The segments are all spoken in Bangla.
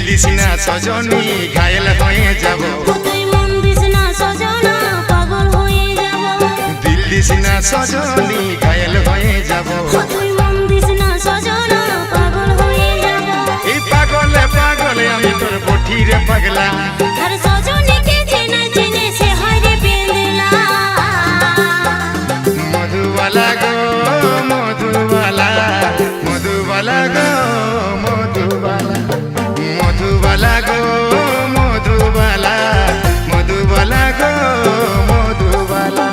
দিস না সজনী ঘায়েল হয়ে যাব তুই মন দিস না সজনা পাগল হয়ে যাব দিল দিস না সজনী ঘায়েল হয়ে যাব তুই মন দিস না সজনা পাগল হয়ে যাব এই পাগলে পাগলে আমি তোর বঠি রে পাগলা আর সজনীকে চেনে চেনে সে হয় রে পেন্দলা মধুবালা গো মধুবালা মধুবালা গো মধুবালা মধুবালা গো মধুবালা মধুবালা গো মধুবালা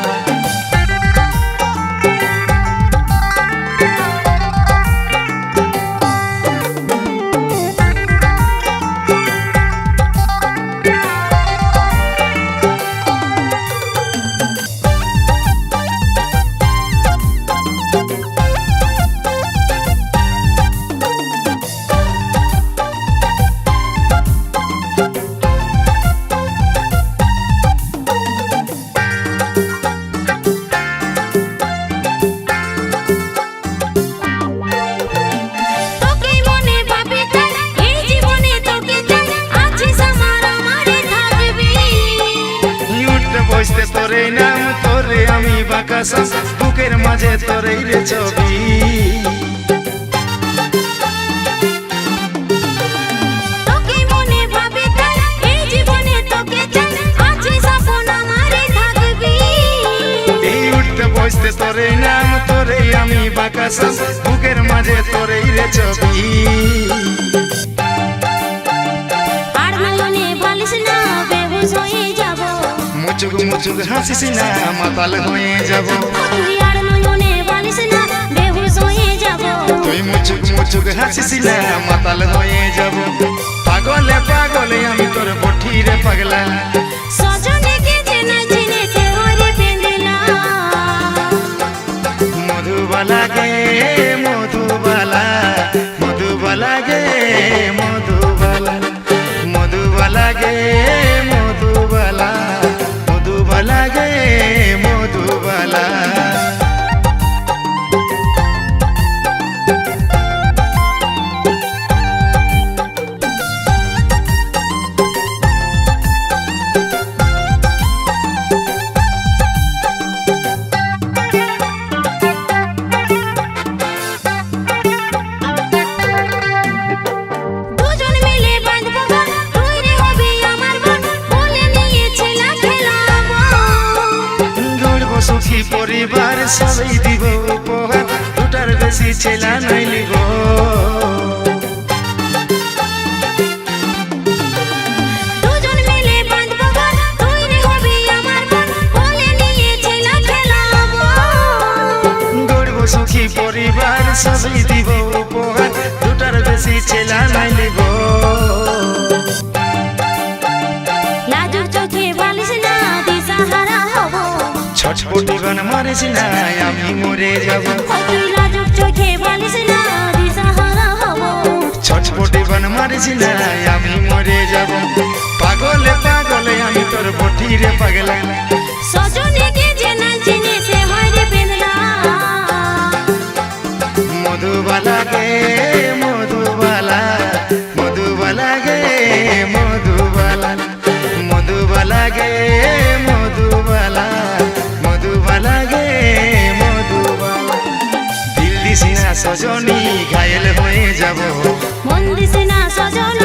বসতে তোরে নাম তোরে আমি বাকাসা বুকের মাঝে তোরে রে ছবি তোকে মনে ভাবে তাই এই জীবনে তোকে চাই আছে সপন আমারে থাকবি এই উঠতে বসতে তোরে নাম তোরে আমি বাকাসা বুকের মাঝে তোরে রে ছবি আর নয়নে বালিশ না বেহুশ হয়ে যাব মুচুক মুচুক হাসিস না মাতাল হয়ে যাব তুই আর নয়নে বালিশ না বেহুশ হয়ে যাব তুই মুচুক মুচুক হাসিস না মাতাল হয়ে যাব পাগলে পাগলে আমি তোর বঠি রে পাগলা সজনীকে চেনে চেনে সে হয় রে পেন্দলা মধুবালা গে মধুবালা মধুবালা গে মধুবালা মধুবালা গে মধুবালা মধুবালা গে মধুবালা দুজন মিলে বাঁধবো ঘর তুই রে হবি আমার বোন বলে নিয়েছিলাম খেলাবো গড়ব সুখী পরিবার সবাই দিব উপহার দুটার বেশি ছেলা নাই লিব দুজন মিলে বাঁধবো ঘর তুই রে হবি আমার বোন বলে নিয়েছিলাম খেলাবো গড়ব সুখী পরিবার সবাই দিব উপহার দুটার বেশি ছেলা নাই লিব লাজুক চোখে বালিশ না দিশাহারা হব ছটপটি গান মারিস না আমি মরে যাব তুই লাজুক চোখে বালিশ না দিশাহারা হব ছটপটি গান মারিস না আমি মরে যাব পাগলে পাগলে আমি তোর বঠি রে পাগলা সজনীকে চেনে চেনে সে হয় রে পেন্দলা মধুবালা গে মধুবালা মধুবালা গে মধুবালা মধুবালা গে মধুবালা মধুবালা গে মধুবালা দিল দিস না সজনী ঘায়েল হয়ে যাব মন দিস না সজনা